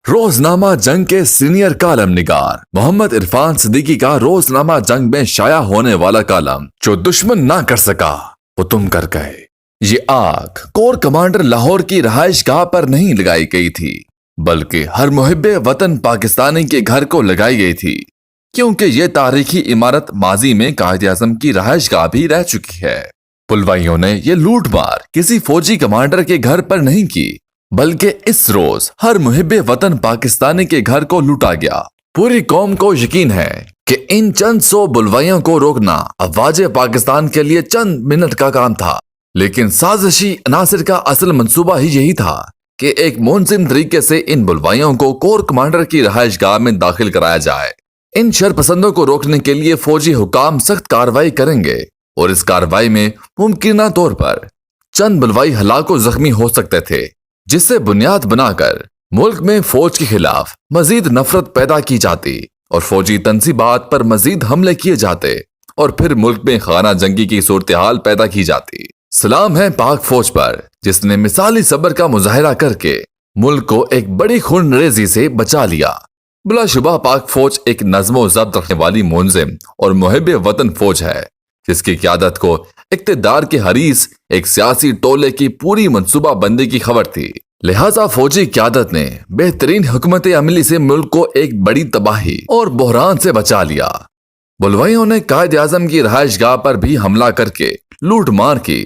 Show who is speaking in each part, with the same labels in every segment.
Speaker 1: रोजनामा जंग के सीनियर कालम निगार मोहम्मद इरफान सिद्दीकी का रोजनामा जंग में शाया होने वाला कालम, जो दुश्मन ना कर सका वो तुम कर गए। ये आग कोर कमांडर लाहौर की रहायशगाह पर नहीं लगाई गई थी, बल्कि हर मुहिब्बे वतन पाकिस्तानी के घर को लगाई गई थी, क्योंकि ये तारीखी इमारत माजी में कायद-ए-आज़म की रहायशगाह भी रह चुकी है। पुलवाइयों ने ये लूट मार किसी फौजी कमांडर के घर पर नहीं की, बल्कि इस रोज हर मुहिब्बे वतन पाकिस्तानी के घर को लूटा गया। पूरी कौम को यकीन है कि इन चंद 100 बुलवाइयों को रोकना अफवाज पाकिस्तान के लिए चंद मिनट का काम था, लेकिन साजिशी अनासिर का असल मंसूबा ही यही था कि एक मुनज़िम तरीके से इन बुलवाइयों को कोर कमांडर की रहायशगाह में दाखिल कराया जाए। इन शरपसंदों को रोकने के लिए फौजी हुकाम सख्त कार्रवाई करेंगे और इस कार्रवाई में मुमकिन तौर पर चंद बुलवाई हलाक व जख्मी हो सकते थे, जिससे बुनियाद बनाकर मुल्क में फौज के खिलाफ मजीद नफरत पैदा की जाती और फौजी तंसीबात पर मजीद हमले किए जाते और फिर मुल्क में खाना जंगी की सूरत हाल पैदा की जाती। सलाम है पाक फौज पर, जिसने मिसाली सब्र का मुजाहिरा करके मुल्क को एक बड़ी खूनरेजी से बचा लिया। बिलाशुबा पाक फौज एक नज़्म व ज़ब्त रखने वाली मुंजिम और मुहिब्बे वतन फौज है, जिसकी क़यादत को इक़्तिदार के हरीस एक सियासी टोले की पूरी मंसूबा बंदी की खबर थी। लिहाजा फौजी क़यादत ने बेहतरीन हुकूमत अमली से मुल्क को एक बड़ी तबाही और बहरान से बचा लिया। बुलवाइयों ने कायद-ए-आज़म की रहायशगाह पर भी हमला करके लूट मार की,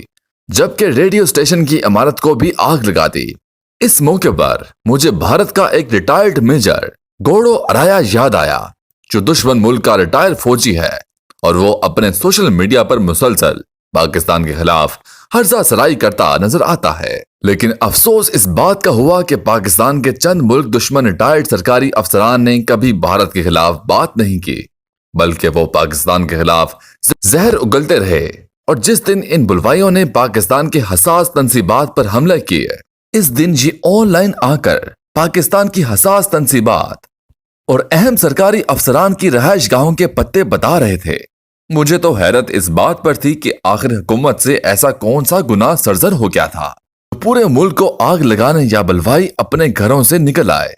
Speaker 1: जबकि रेडियो स्टेशन की इमारत को भी आग लगा दी। इस मौके पर मुझे भारत का एक रिटायर्ड मेजर गोड़ो अराया याद आया, जो दुश्मन मुल्क का रिटायर्ड फौजी है और वो अपने सोशल मीडिया पर मुसलसल पाकिस्तान के खिलाफ हर्जा सराई करता नजर आता है। लेकिन अफसोस इस बात का हुआ कि पाकिस्तान के चंद मुल्क दुश्मन रिटायर्ड सरकारी अफसरान ने कभी भारत के खिलाफ बात नहीं की, बल्कि वो पाकिस्तान के खिलाफ जहर उगलते रहे। और जिस दिन इन बुलवाइयों ने पाकिस्तान के हसास तंसीबात पर हमले किए, इस दिन ये ऑनलाइन आकर पाकिस्तान की हसास तंसीबात और अहम सरकारी अफसरान की रहायशगाहों के पत्ते बता रहे थे। मुझे तो हैरत इस बात पर थी कि आखिर हुकूमत से ऐसा कौन सा गुनाह सरजर हो गया था, पूरे मुल्क को आग लगाने या बलवाई अपने घरों से निकल आए।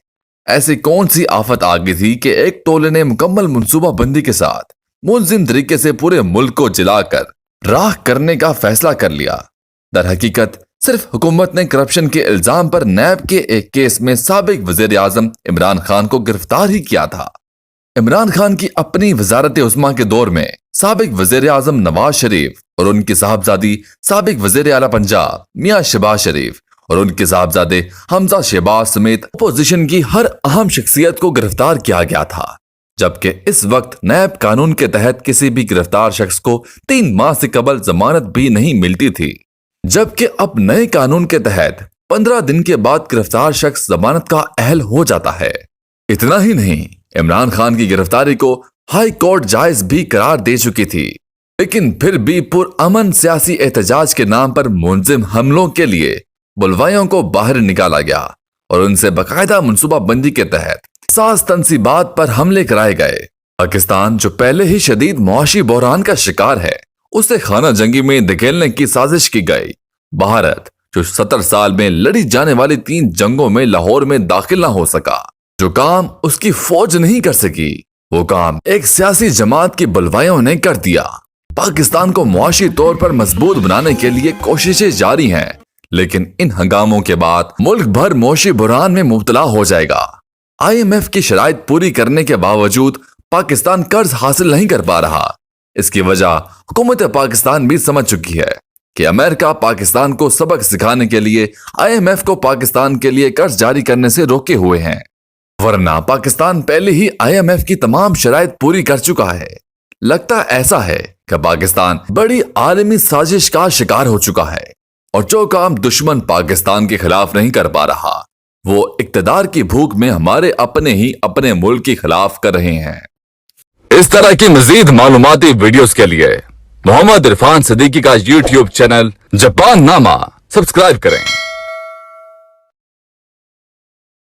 Speaker 1: ऐसी कौन सी आफत आ गई थी कि एक टोले ने मुकम्मल मंसूबा बंदी के साथ मुनज़िम तरीके से पूरे मुल्क को जलाकर राख करने का फैसला कर लिया। दर हकीकत सिर्फ हुकूमत ने करप्शन के इल्जाम पर नैब के एक केस में साबिक वज़ीर आज़म इमरान खान को गिरफ्तार ही किया था। इमरान खान की अपनी वजारत उस्मा के दौर में साबिक वज़ीर आज़म नवाज शरीफ और उनकी साहबजादी साबिक वज़ीर आला पंजाब मियां शहबाज शरीफ और उनके साहबजादे हमजा शहबाज समेत अपोजिशन की हर अहम शख्सियत को गिरफ्तार किया गया था, जबकि इस वक्त नैब कानून के तहत किसी भी गिरफ्तार शख्स को 3 माह से कबल जमानत भी नहीं मिलती थी, जबकि अब नए कानून के तहत 15 दिन के बाद गिरफ्तार शख्स जमानत का अहल हो जाता है। इतना ही नहीं, इमरान खान की गिरफ्तारी को हाई कोर्ट जायज भी करार दे चुकी थी, लेकिन फिर भी पुरअमन सियासी एहतजाज के नाम पर मुनज़िम हमलों के लिए बुलवाइयों को बाहर निकाला गया और उनसे बाकायदा मनसूबा बंदी के तहत सास तंसीबात पर हमले कराए गए। पाकिस्तान, जो पहले ही शदीद मुआशी बहरान का शिकार है, उसे खाना जंगी में धकेलने की साजिश की गई। भारत, जो 70 साल में लड़ी जाने वाली 3 जंगों में लाहौर में दाखिल न हो सका, जो काम उसकी फौज नहीं कर सकी, वो काम एक सियासी जमात की बुलवाइयों ने कर दिया। पाकिस्तान को मुआशी तौर पर मजबूत बनाने के लिए कोशिशें जारी हैं, लेकिन इन हंगामों के बाद मुल्क भर मुआशी बुरहान में मुब्तला हो जाएगा। IMF की शराइत पूरी करने के बावजूद पाकिस्तान कर्ज हासिल नहीं कर पा रहा। इसकी वजह हुकूमत पाकिस्तान भी समझ चुकी है कि अमेरिका पाकिस्तान को सबक सिखाने के लिए IMF को पाकिस्तान के लिए कर्ज जारी करने से रोके हुए हैं, वरना पाकिस्तान पहले ही IMF की तमाम शराइत पूरी कर चुका है। लगता ऐसा है कि पाकिस्तान बड़ी आलमी साजिश का शिकार हो चुका है और जो काम दुश्मन पाकिस्तान के खिलाफ नहीं कर पा रहा, वो इक्तदार की भूख में हमारे अपने ही अपने मुल्क के खिलाफ कर रहे हैं। इस तरह की मजीद मालूमाती वीडियोस के लिए मोहम्मद इरफान सिद्दीकी का YouTube चैनल जापान नामा सब्सक्राइब करें।